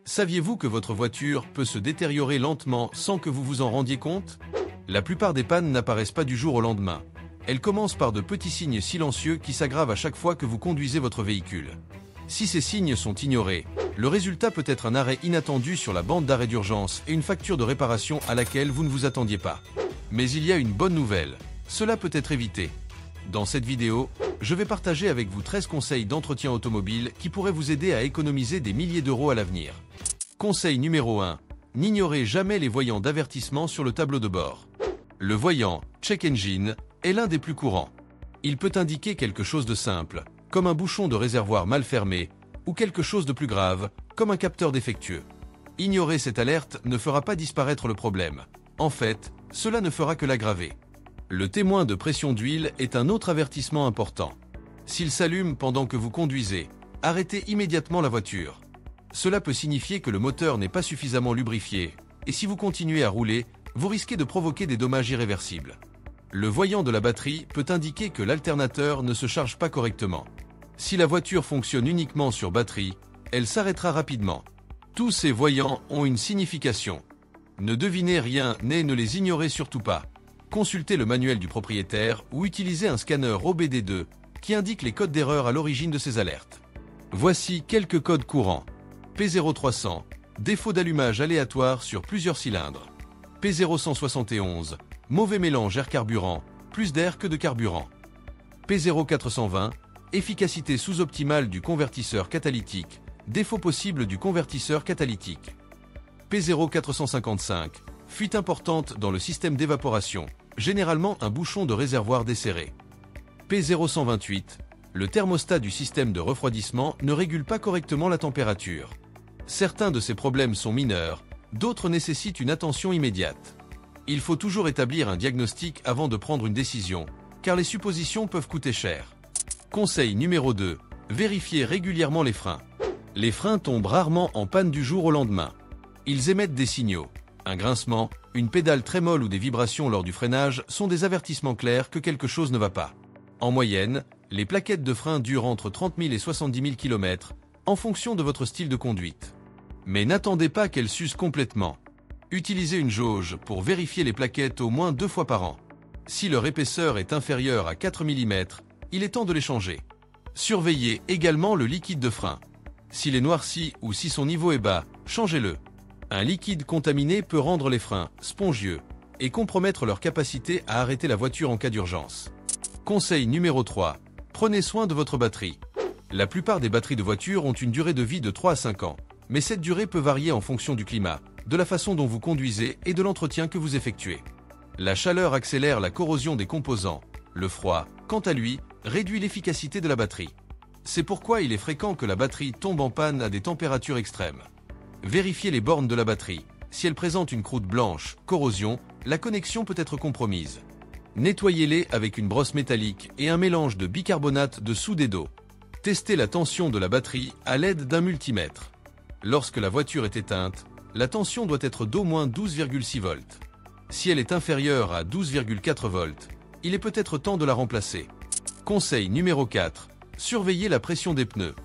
Saviez-vous que votre voiture peut se détériorer lentement sans que vous vous en rendiez compte? La plupart des pannes n'apparaissent pas du jour au lendemain. Elles commencent par de petits signes silencieux qui s'aggravent à chaque fois que vous conduisez votre véhicule. Si ces signes sont ignorés, le résultat peut être un arrêt inattendu sur la bande d'arrêt d'urgence et une facture de réparation à laquelle vous ne vous attendiez pas. Mais il y a une bonne nouvelle, cela peut être évité. Dans cette vidéo, je vais partager avec vous 13 conseils d'entretien automobile qui pourraient vous aider à économiser des milliers d'euros à l'avenir. Conseil numéro 1. N'ignorez jamais les voyants d'avertissement sur le tableau de bord. Le voyant Check Engine est l'un des plus courants. Il peut indiquer quelque chose de simple, comme un bouchon de réservoir mal fermé, ou quelque chose de plus grave, comme un capteur défectueux. Ignorer cette alerte ne fera pas disparaître le problème. En fait, cela ne fera que l'aggraver. Le témoin de pression d'huile est un autre avertissement important. S'il s'allume pendant que vous conduisez, arrêtez immédiatement la voiture. Cela peut signifier que le moteur n'est pas suffisamment lubrifié, et si vous continuez à rouler, vous risquez de provoquer des dommages irréversibles. Le voyant de la batterie peut indiquer que l'alternateur ne se charge pas correctement. Si la voiture fonctionne uniquement sur batterie, elle s'arrêtera rapidement. Tous ces voyants ont une signification. Ne devinez rien et ne les ignorez surtout pas. Consultez le manuel du propriétaire ou utilisez un scanner OBD2 qui indique les codes d'erreur à l'origine de ces alertes. Voici quelques codes courants. P0300, défaut d'allumage aléatoire sur plusieurs cylindres. P0171, mauvais mélange air-carburant, plus d'air que de carburant. P0420, efficacité sous-optimale du convertisseur catalytique, défaut possible du convertisseur catalytique. P0455, fuite importante dans le système d'évaporation, généralement un bouchon de réservoir desserré. P0128, le thermostat du système de refroidissement ne régule pas correctement la température. Certains de ces problèmes sont mineurs, d'autres nécessitent une attention immédiate. Il faut toujours établir un diagnostic avant de prendre une décision, car les suppositions peuvent coûter cher. Conseil numéro 2. Vérifiez régulièrement les freins. Les freins tombent rarement en panne du jour au lendemain. Ils émettent des signaux. Un grincement, une pédale très molle ou des vibrations lors du freinage sont des avertissements clairs que quelque chose ne va pas. En moyenne, les plaquettes de frein durent entre 30 000 et 70 000 km, en fonction de votre style de conduite. Mais n'attendez pas qu'elles s'usent complètement. Utilisez une jauge pour vérifier les plaquettes au moins 2 fois par an. Si leur épaisseur est inférieure à 4 mm, il est temps de les changer. Surveillez également le liquide de frein. S'il est noirci ou si son niveau est bas, changez-le. Un liquide contaminé peut rendre les freins spongieux et compromettre leur capacité à arrêter la voiture en cas d'urgence. Conseil numéro 3. Prenez soin de votre batterie. La plupart des batteries de voiture ont une durée de vie de 3 à 5 ans, mais cette durée peut varier en fonction du climat, de la façon dont vous conduisez et de l'entretien que vous effectuez. La chaleur accélère la corrosion des composants. Le froid, quant à lui, réduit l'efficacité de la batterie. C'est pourquoi il est fréquent que la batterie tombe en panne à des températures extrêmes. Vérifiez les bornes de la batterie. Si elle présente une croûte blanche, corrosion, la connexion peut être compromise. Nettoyez-les avec une brosse métallique et un mélange de bicarbonate de soude d'eau. Testez la tension de la batterie à l'aide d'un multimètre. Lorsque la voiture est éteinte, la tension doit être d'au moins 12,6 volts. Si elle est inférieure à 12,4 volts, il est peut-être temps de la remplacer. Conseil numéro 4. Surveillez la pression des pneus.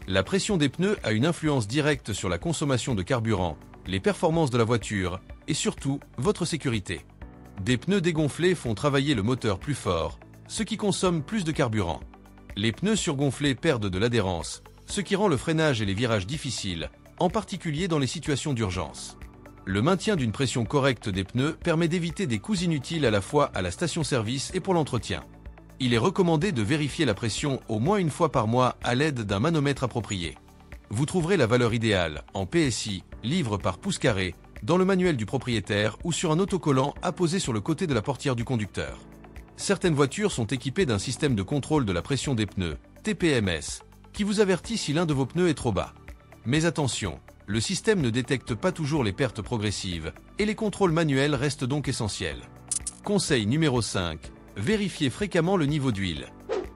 La pression des pneus a une influence directe sur la consommation de carburant, les performances de la voiture et surtout votre sécurité. Des pneus dégonflés font travailler le moteur plus fort, ce qui consomme plus de carburant. Les pneus surgonflés perdent de l'adhérence, ce qui rend le freinage et les virages difficiles, en particulier dans les situations d'urgence. Le maintien d'une pression correcte des pneus permet d'éviter des coûts inutiles à la fois à la station-service et pour l'entretien. Il est recommandé de vérifier la pression au moins une fois par mois à l'aide d'un manomètre approprié. Vous trouverez la valeur idéale, en PSI, livre par pouce carré, dans le manuel du propriétaire ou sur un autocollant apposé sur le côté de la portière du conducteur. Certaines voitures sont équipées d'un système de contrôle de la pression des pneus, TPMS, qui vous avertit si l'un de vos pneus est trop bas. Mais attention, le système ne détecte pas toujours les pertes progressives, et les contrôles manuels restent donc essentiels. Conseil numéro 5. Vérifiez fréquemment le niveau d'huile.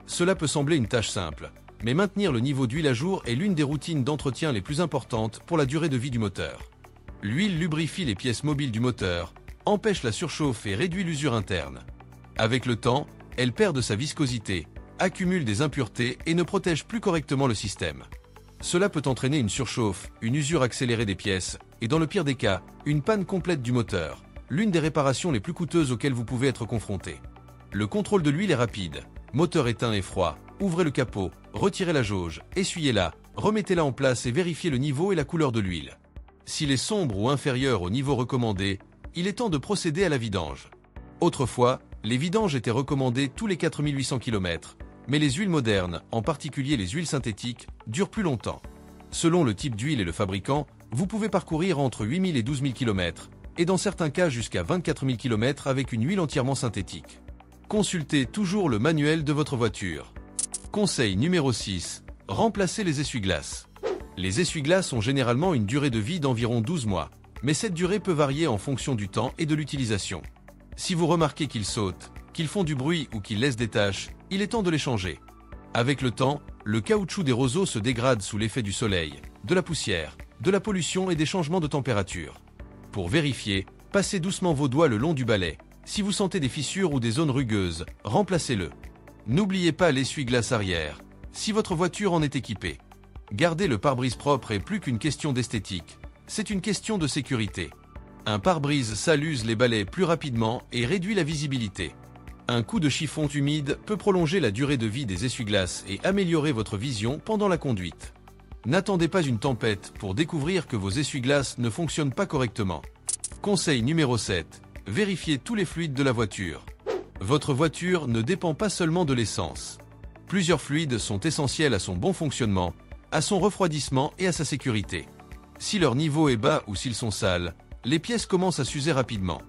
Cela peut sembler une tâche simple, mais maintenir le niveau d'huile à jour est l'une des routines d'entretien les plus importantes pour la durée de vie du moteur. L'huile lubrifie les pièces mobiles du moteur, empêche la surchauffe et réduit l'usure interne. Avec le temps, elle perd de sa viscosité, accumule des impuretés et ne protège plus correctement le système. Cela peut entraîner une surchauffe, une usure accélérée des pièces, et dans le pire des cas, une panne complète du moteur, l'une des réparations les plus coûteuses auxquelles vous pouvez être confronté. Le contrôle de l'huile est rapide. Moteur éteint et froid, ouvrez le capot, retirez la jauge, essuyez-la, remettez-la en place et vérifiez le niveau et la couleur de l'huile. S'il est sombre ou inférieur au niveau recommandé, il est temps de procéder à la vidange. Autrefois, les vidanges étaient recommandées tous les 4800 km, mais les huiles modernes, en particulier les huiles synthétiques, durent plus longtemps. Selon le type d'huile et le fabricant, vous pouvez parcourir entre 8000 et 12 000 km, et dans certains cas jusqu'à 24 000 km avec une huile entièrement synthétique. Consultez toujours le manuel de votre voiture. Conseil numéro 6. Remplacez les essuie-glaces. Les essuie-glaces ont généralement une durée de vie d'environ 12 mois, mais cette durée peut varier en fonction du temps et de l'utilisation. Si vous remarquez qu'ils sautent, qu'ils font du bruit ou qu'ils laissent des taches, il est temps de les changer. Avec le temps, le caoutchouc des roseaux se dégrade sous l'effet du soleil, de la poussière, de la pollution et des changements de température. Pour vérifier, passez doucement vos doigts le long du balai. Si vous sentez des fissures ou des zones rugueuses, remplacez-le. N'oubliez pas l'essuie-glace arrière, si votre voiture en est équipée. Garder le pare-brise propre est plus qu'une question d'esthétique, c'est une question de sécurité. Un pare-brise s'use les balais plus rapidement et réduit la visibilité. Un coup de chiffon humide peut prolonger la durée de vie des essuie-glaces et améliorer votre vision pendant la conduite. N'attendez pas une tempête pour découvrir que vos essuie-glaces ne fonctionnent pas correctement. Conseil numéro 7. Vérifiez tous les fluides de la voiture. Votre voiture ne dépend pas seulement de l'essence. Plusieurs fluides sont essentiels à son bon fonctionnement, à son refroidissement et à sa sécurité. Si leur niveau est bas ou s'ils sont sales, les pièces commencent à s'user rapidement.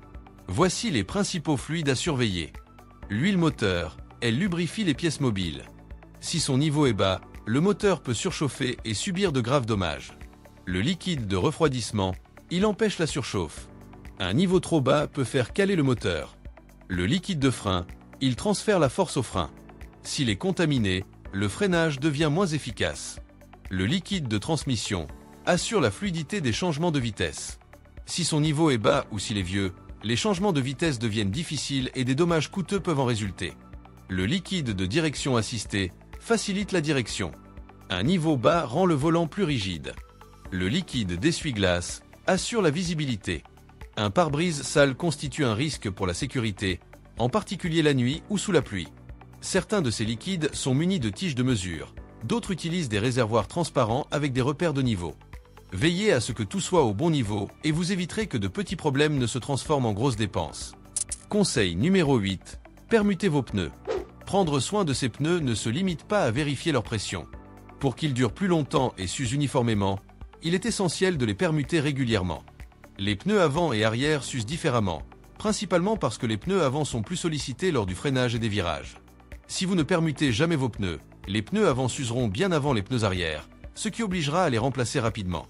Voici les principaux fluides à surveiller. L'huile moteur, elle lubrifie les pièces mobiles. Si son niveau est bas, le moteur peut surchauffer et subir de graves dommages. Le liquide de refroidissement, il empêche la surchauffe. Un niveau trop bas peut faire caler le moteur. Le liquide de frein, il transfère la force au frein. S'il est contaminé, le freinage devient moins efficace. Le liquide de transmission assure la fluidité des changements de vitesse. Si son niveau est bas ou s'il est vieux, les changements de vitesse deviennent difficiles et des dommages coûteux peuvent en résulter. Le liquide de direction assistée facilite la direction. Un niveau bas rend le volant plus rigide. Le liquide d'essuie-glace assure la visibilité. Un pare-brise sale constitue un risque pour la sécurité, en particulier la nuit ou sous la pluie. Certains de ces liquides sont munis de tiges de mesure, d'autres utilisent des réservoirs transparents avec des repères de niveau. Veillez à ce que tout soit au bon niveau et vous éviterez que de petits problèmes ne se transforment en grosses dépenses. Conseil numéro 8. Permutez vos pneus. Prendre soin de ces pneus ne se limite pas à vérifier leur pression. Pour qu'ils durent plus longtemps et s'usent uniformément, il est essentiel de les permuter régulièrement. Les pneus avant et arrière s'usent différemment, principalement parce que les pneus avant sont plus sollicités lors du freinage et des virages. Si vous ne permutez jamais vos pneus, les pneus avant s'useront bien avant les pneus arrière, ce qui obligera à les remplacer rapidement.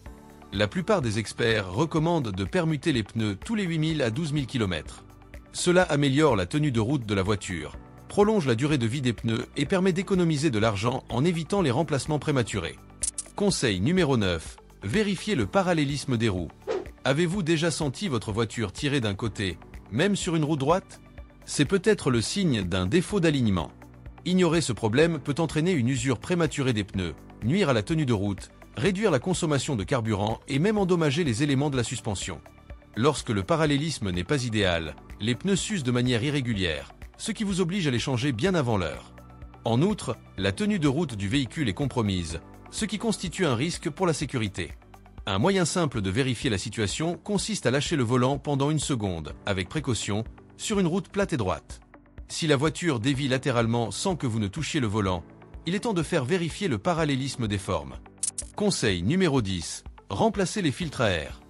La plupart des experts recommandent de permuter les pneus tous les 8000 à 12 000 km. Cela améliore la tenue de route de la voiture, prolonge la durée de vie des pneus et permet d'économiser de l'argent en évitant les remplacements prématurés. Conseil numéro 9. Vérifiez le parallélisme des roues. Avez-vous déjà senti votre voiture tirer d'un côté, même sur une roue droite? C'est peut-être le signe d'un défaut d'alignement. Ignorer ce problème peut entraîner une usure prématurée des pneus, nuire à la tenue de route, réduire la consommation de carburant et même endommager les éléments de la suspension. Lorsque le parallélisme n'est pas idéal, les pneus s'usent de manière irrégulière, ce qui vous oblige à les changer bien avant l'heure. En outre, la tenue de route du véhicule est compromise, ce qui constitue un risque pour la sécurité. Un moyen simple de vérifier la situation consiste à lâcher le volant pendant 1 seconde, avec précaution, sur une route plate et droite. Si la voiture dévie latéralement sans que vous ne touchiez le volant, il est temps de faire vérifier le parallélisme des formes. Conseil numéro 10. Remplacez les filtres à air.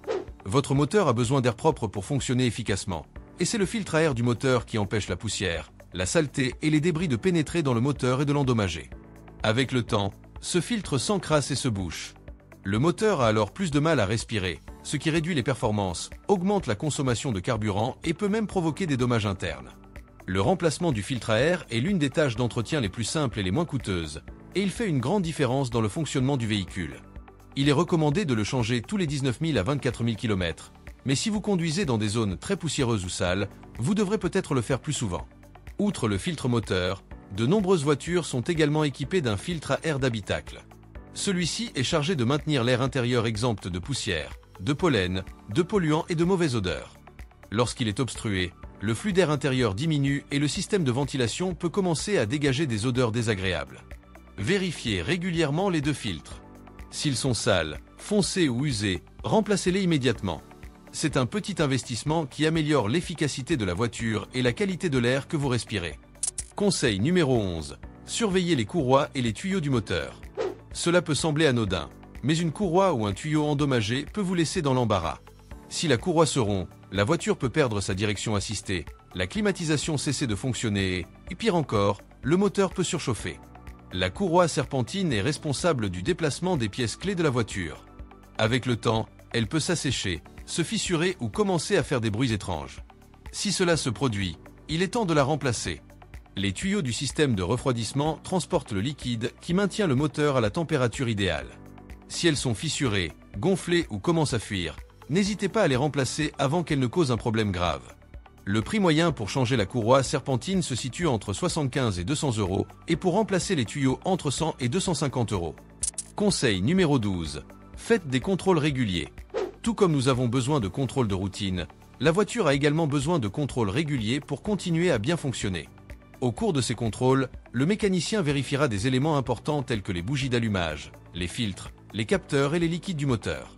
Votre moteur a besoin d'air propre pour fonctionner efficacement, et c'est le filtre à air du moteur qui empêche la poussière, la saleté et les débris de pénétrer dans le moteur et de l'endommager. Avec le temps, ce filtre s'encrasse et se bouche. Le moteur a alors plus de mal à respirer, ce qui réduit les performances, augmente la consommation de carburant et peut même provoquer des dommages internes. Le remplacement du filtre à air est l'une des tâches d'entretien les plus simples et les moins coûteuses, et il fait une grande différence dans le fonctionnement du véhicule. Il est recommandé de le changer tous les 19 000 à 24 000 km, mais si vous conduisez dans des zones très poussiéreuses ou sales, vous devrez peut-être le faire plus souvent. Outre le filtre moteur, de nombreuses voitures sont également équipées d'un filtre à air d'habitacle. Celui-ci est chargé de maintenir l'air intérieur exempt de poussière, de pollen, de polluants et de mauvaises odeurs. Lorsqu'il est obstrué, le flux d'air intérieur diminue et le système de ventilation peut commencer à dégager des odeurs désagréables. Vérifiez régulièrement les deux filtres. S'ils sont sales, foncés ou usés, remplacez-les immédiatement. C'est un petit investissement qui améliore l'efficacité de la voiture et la qualité de l'air que vous respirez. Conseil numéro 11. Surveillez les courroies et les tuyaux du moteur. Cela peut sembler anodin, mais une courroie ou un tuyau endommagé peut vous laisser dans l'embarras. Si la courroie se rompt, la voiture peut perdre sa direction assistée, la climatisation cesser de fonctionner et pire encore, le moteur peut surchauffer. La courroie serpentine est responsable du déplacement des pièces clés de la voiture. Avec le temps, elle peut s'assécher, se fissurer ou commencer à faire des bruits étranges. Si cela se produit, il est temps de la remplacer. Les tuyaux du système de refroidissement transportent le liquide qui maintient le moteur à la température idéale. Si elles sont fissurées, gonflées ou commencent à fuir, n'hésitez pas à les remplacer avant qu'elles ne causent un problème grave. Le prix moyen pour changer la courroie serpentine se situe entre 75 et 200 € et pour remplacer les tuyaux entre 100 et 250 €. Conseil numéro 12. Faites des contrôles réguliers. Tout comme nous avons besoin de contrôles de routine, la voiture a également besoin de contrôles réguliers pour continuer à bien fonctionner. Au cours de ces contrôles, le mécanicien vérifiera des éléments importants tels que les bougies d'allumage, les filtres, les capteurs et les liquides du moteur.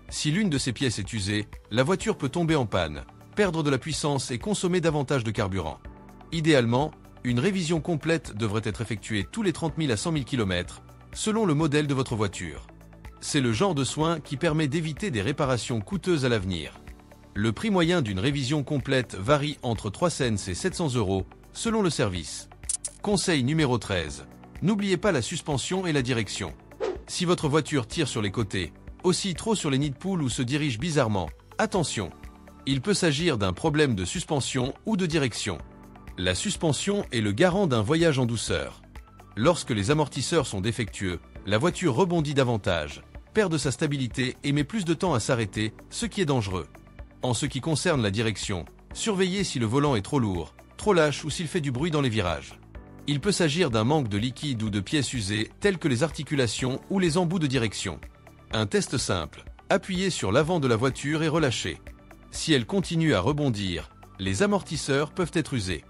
Si l'une de ces pièces est usée, la voiture peut tomber en panne, perdre de la puissance et consommer davantage de carburant. Idéalement, une révision complète devrait être effectuée tous les 30 000 à 100 000 km, selon le modèle de votre voiture. C'est le genre de soin qui permet d'éviter des réparations coûteuses à l'avenir. Le prix moyen d'une révision complète varie entre 3 cents et 700 € selon le service. Conseil numéro 13. N'oubliez pas la suspension et la direction. Si votre voiture tire sur les côtés, oscille trop sur les nids de poules ou se dirige bizarrement, attention! Il peut s'agir d'un problème de suspension ou de direction. La suspension est le garant d'un voyage en douceur. Lorsque les amortisseurs sont défectueux, la voiture rebondit davantage, perd de sa stabilité et met plus de temps à s'arrêter, ce qui est dangereux. En ce qui concerne la direction, surveillez si le volant est trop lourd, trop lâche ou s'il fait du bruit dans les virages. Il peut s'agir d'un manque de liquide ou de pièces usées telles que les articulations ou les embouts de direction. Un test simple. Appuyez sur l'avant de la voiture et relâchez. Si elle continue à rebondir, les amortisseurs peuvent être usés.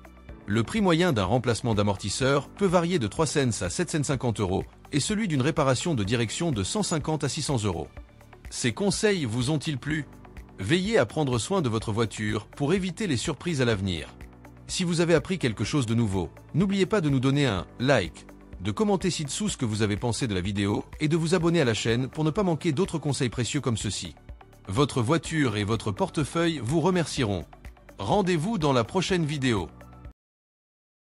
Le prix moyen d'un remplacement d'amortisseur peut varier de 3 cents à 750 € et celui d'une réparation de direction de 150 à 600 €. Ces conseils vous ont-ils plu? Veillez à prendre soin de votre voiture pour éviter les surprises à l'avenir. Si vous avez appris quelque chose de nouveau, n'oubliez pas de nous donner un like, de commenter ci-dessous ce que vous avez pensé de la vidéo et de vous abonner à la chaîne pour ne pas manquer d'autres conseils précieux comme ceci. Votre voiture et votre portefeuille vous remercieront. Rendez-vous dans la prochaine vidéo.